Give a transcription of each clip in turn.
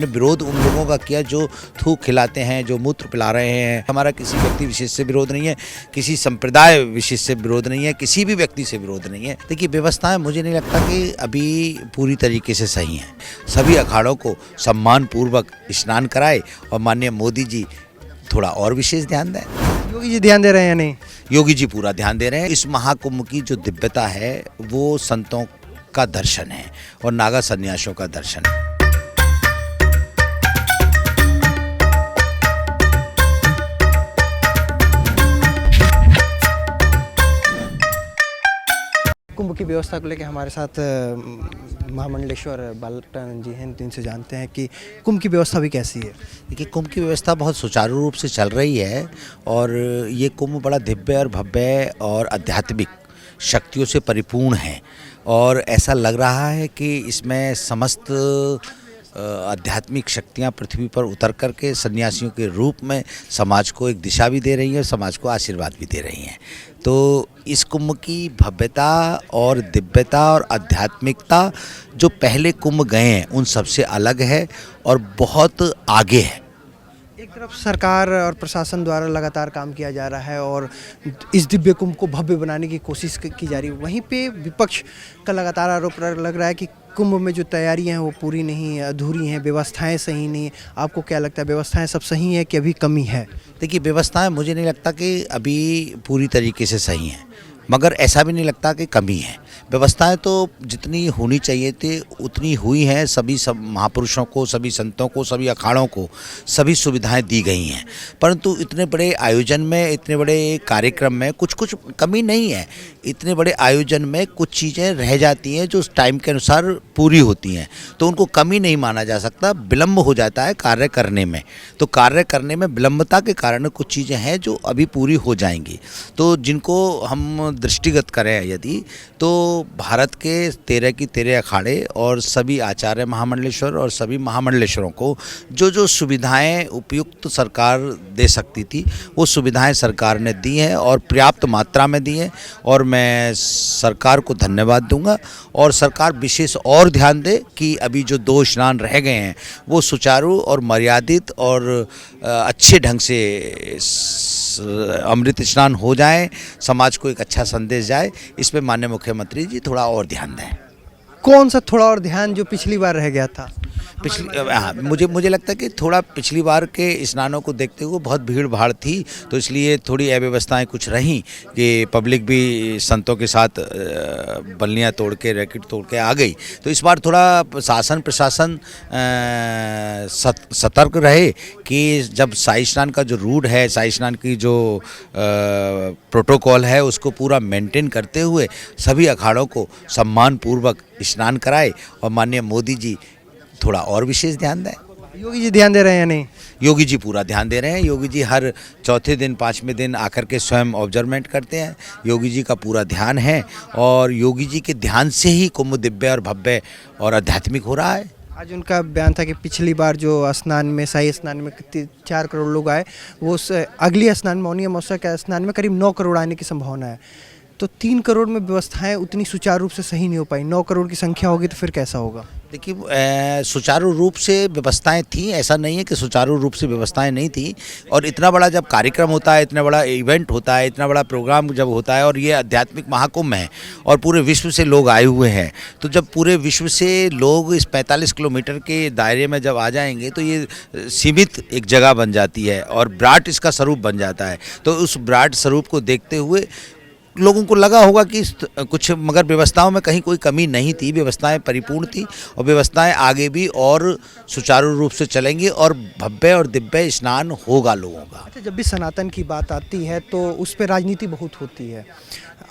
हमने विरोध उन लोगों का किया जो थूक खिलाते हैं, जो मूत्र पिला रहे हैं। हमारा किसी व्यक्ति विशेष से विरोध नहीं है, किसी संप्रदाय विशेष से विरोध नहीं है, किसी भी व्यक्ति से विरोध नहीं है। देखिए, व्यवस्थाएं मुझे नहीं लगता कि अभी पूरी तरीके से सही हैं। सभी अखाड़ों को सम्मान पूर्वक स्नान कराए और माननीय मोदी जी थोड़ा और विशेष ध्यान दें। योगी जी ध्यान दे रहे हैं या नहीं? योगी जी पूरा ध्यान दे रहे हैं। इस महाकुंभ की जो दिव्यता है वो संतों का दर्शन है और नागा सन्यासियों का दर्शन है। कुंभ की व्यवस्था को लेकर हमारे साथ महामंडलेश्वर बालकटानंद जी हैं, जिनसे जानते हैं कि कुंभ की व्यवस्था भी कैसी है। देखिए, कुंभ की व्यवस्था बहुत सुचारू रूप से चल रही है और ये कुंभ बड़ा दिव्य और भव्य और आध्यात्मिक शक्तियों से परिपूर्ण है और ऐसा लग रहा है कि इसमें समस्त आध्यात्मिक शक्तियाँ पृथ्वी पर उतर करके सन्यासियों के रूप में समाज को एक दिशा भी दे रही हैं, समाज को आशीर्वाद भी दे रही हैं। तो इस कुंभ की भव्यता और दिव्यता और आध्यात्मिकता जो पहले कुंभ गए हैं उन सबसे अलग है और बहुत आगे है। एक तरफ सरकार और प्रशासन द्वारा लगातार काम किया जा रहा है और इस दिव्य कुंभ को भव्य बनाने की कोशिश की जा रही है, वहीं पे विपक्ष का लगातार आरोप लग रहा है कि कुंभ में जो तैयारियां हैं वो पूरी नहीं, अधूरी हैं, व्यवस्थाएं सही नहीं। आपको क्या लगता है, व्यवस्थाएं सब सही हैं कि अभी कमी है? देखिए, व्यवस्थाएं मुझे नहीं लगता कि अभी पूरी तरीके से सही हैं, मगर ऐसा भी नहीं लगता कि कमी है। व्यवस्थाएं तो जितनी होनी चाहिए थी उतनी हुई हैं। सब महापुरुषों को, सभी संतों को, सभी अखाड़ों को सभी सुविधाएं दी गई हैं, परंतु इतने बड़े आयोजन में, इतने बड़े कार्यक्रम में कुछ कमी नहीं है। इतने बड़े आयोजन में कुछ चीज़ें रह जाती हैं जो उस टाइम के अनुसार पूरी होती हैं, तो उनको कमी नहीं माना जा सकता। विलम्ब हो जाता है कार्य करने में, तो कार्य करने में विलम्बता के कारण कुछ चीज़ें हैं जो अभी पूरी हो जाएंगी। तो जिनको हम दृष्टिगत करें यदि, तो भारत के 13 की 13 अखाड़े और सभी आचार्य महामंडलेश्वर और सभी महामंडलेश्वरों को जो सुविधाएं उपयुक्त सरकार दे सकती थी वो सुविधाएं सरकार ने दी हैं और पर्याप्त मात्रा में दी हैं और मैं सरकार को धन्यवाद दूंगा। और सरकार विशेष और ध्यान दे कि अभी जो 2 स्नान रह गए हैं वो सुचारू और मर्यादित और अच्छे ढंग से अमृत स्नान हो जाए, समाज को एक अच्छा संदेश जाए। इस पे माननीय मुख्यमंत्री जी थोड़ा और ध्यान दें। कौन सा थोड़ा और ध्यान जो पिछली बार रह गया था? मुझे लगता है कि थोड़ा पिछली बार के स्नानों को देखते हुए बहुत भीड़ भाड़ थी, तो इसलिए थोड़ी अव्यवस्थाएं कुछ रहीं कि पब्लिक भी संतों के साथ बल्लियां तोड़ के, रैकेट तोड़ के आ गई। तो इस बार थोड़ा प्रशासन सतर्क रहे कि जब शाही स्नान का जो रूट है, शाही स्नान की जो प्रोटोकॉल है उसको पूरा मेंटेन करते हुए सभी अखाड़ों को सम्मान पूर्वक स्नान कराए और माननीय मोदी जी थोड़ा और विशेष ध्यान दें। योगी जी ध्यान दे रहे हैं या नहीं? योगी जी पूरा ध्यान दे रहे हैं। योगी जी हर चौथे दिन, 5वें दिन आकर के स्वयं ऑब्जर्वमेंट करते हैं। योगी जी का पूरा ध्यान है और योगी जी के ध्यान से ही कुंभ दिव्य और भव्य और आध्यात्मिक हो रहा है। आज उनका बयान था कि पिछली बार जो स्नान में, शाही स्नान में 4 करोड़ लोग आए, वो अगली स्नान में, मौनी अमावस्या के स्नान में करीब 9 करोड़ आने की संभावना है। तो 3 करोड़ में व्यवस्थाएं उतनी सुचारू रूप से सही नहीं हो पाई। 9 करोड़ की संख्या होगी तो फिर कैसा होगा? देखिए, सुचारू रूप से व्यवस्थाएं थी, ऐसा नहीं है कि सुचारू रूप से व्यवस्थाएं नहीं थी। और इतना बड़ा जब कार्यक्रम होता है, इतना बड़ा इवेंट होता है, इतना बड़ा प्रोग्राम जब होता है और ये आध्यात्मिक महाकुंभ है और पूरे विश्व से लोग आए हुए हैं, तो जब पूरे विश्व से लोग इस 45 किलोमीटर के दायरे में जब आ जाएंगे तो ये सीमित एक जगह बन जाती है और विराट इसका स्वरूप बन जाता है। तो उस विराट स्वरूप को देखते हुए लोगों को लगा होगा कि कुछ, मगर व्यवस्थाओं में कहीं कोई कमी नहीं थी। व्यवस्थाएं परिपूर्ण थी और व्यवस्थाएं आगे भी और सुचारू रूप से चलेंगी और भव्य और दिव्य स्नान होगा लोगों का। अच्छा, जब भी सनातन की बात आती है तो उस पर राजनीति बहुत होती है।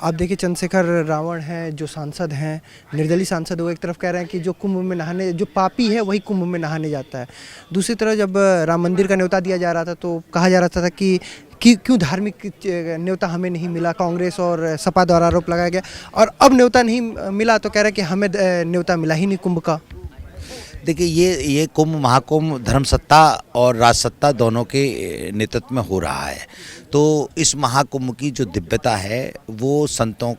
आप देखिए, चंद्रशेखर रावण हैं जो सांसद हैं, निर्दलीय सांसद, वो एक तरफ कह रहे हैं कि जो कुंभ में नहाने, जो पापी है वही कुंभ में नहाने जाता है। दूसरी तरफ जब राम मंदिर का न्योता दिया जा रहा था तो कहा जा रहा था कि क्यों धार्मिक न्योता हमें नहीं मिला। कांग्रेस और सपा द्वारा आरोप लगाया गया और अब न्योता नहीं मिला तो कह रहे हैं कि हमें न्योता मिला ही नहीं कुंभ का। देखिए, ये कुंभ महाकुंभ धर्म सत्ता और राज सत्ता दोनों के नेतृत्व में हो रहा है। तो इस महाकुंभ की जो दिव्यता है वो संतों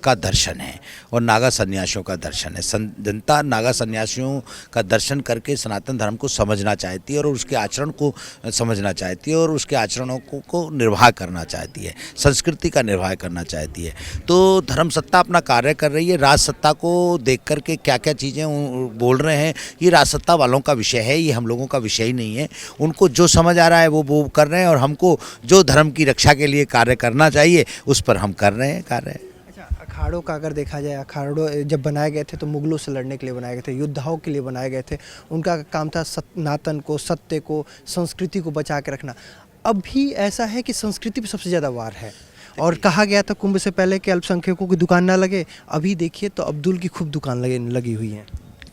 का दर्शन है और नागा सन्यासियों का दर्शन है। जनता नागा सन्यासियों का दर्शन करके सनातन धर्म को समझना चाहती है और उसके आचरण को समझना चाहती है और उसके आचरणों को निर्वाह करना चाहती है, संस्कृति का निर्वाह करना चाहती है। तो धर्म सत्ता अपना कार्य कर रही है। राज सत्ता को देख करके क्या क्या चीज़ें बोल रहे हैं, ये राज सत्ता वालों का विषय है, ये हम लोगों का विषय ही नहीं है। उनको जो समझ आ रहा है वो कर रहे हैं और हमको जो धर्म की रक्षा के लिए कार्य करना चाहिए उस पर हम कर रहे हैं कार्य। अच्छा, अखाड़ों का अगर देखा जाए, अखाड़ों जब बनाए गए थे तो मुगलों से लड़ने के लिए बनाए गए थे, योद्धाओं के लिए बनाए गए थे। उनका काम था सनातन को, सत्य को, संस्कृति को बचा के रखना। अभी ऐसा है कि संस्कृति पे सबसे ज़्यादा वार है और कहा गया था कुंभ से पहले कि अल्पसंख्यकों की दुकान ना लगे। अभी देखिए तो अब्दुल की खूब दुकान लगी हुई है।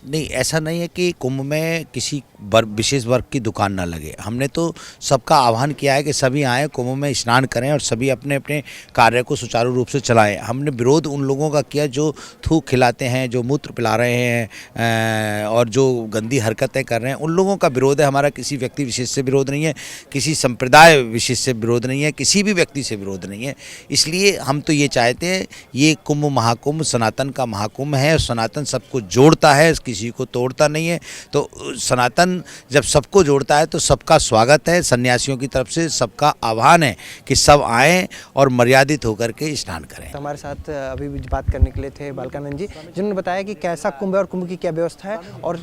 नहीं, ऐसा नहीं है कि कुंभ में किसी विशेष वर्ग की दुकान ना लगे। हमने तो सबका आह्वान किया है कि सभी आएँ, कुंभ में स्नान करें और सभी अपने अपने कार्य को सुचारू रूप से चलाएं। हमने विरोध उन लोगों का किया जो थूक खिलाते हैं, जो मूत्र पिला रहे हैं और जो गंदी हरकतें कर रहे हैं, उन लोगों का विरोध है। हमारा किसी व्यक्ति विशेष से विरोध नहीं है, किसी संप्रदाय विशेष से विरोध नहीं है, किसी भी व्यक्ति से विरोध नहीं है। इसलिए हम तो ये चाहते हैं, ये कुंभ महाकुंभ सनातन का महाकुंभ है। सनातन सबको जोड़ता है, किसी को तोड़ता नहीं है। तो सनातन जब सबको जोड़ता है तो सबका स्वागत है। सन्यासियों की तरफ से सबका आह्वान है कि सब आएं और मर्यादित होकर के स्नान करें। तो हमारे साथ अभी भी बात करने के लिए थे बालकानंद जी, जिन्होंने बताया कि कैसा कुंभ है और कुंभ की क्या व्यवस्था है और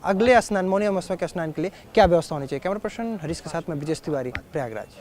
अगले स्नान, मौनी अमावस्या के स्नान के लिए क्या व्यवस्था होनी चाहिए। कैमरा पर्सन हरीश के साथ मैं विजय तिवारी, प्रयागराज।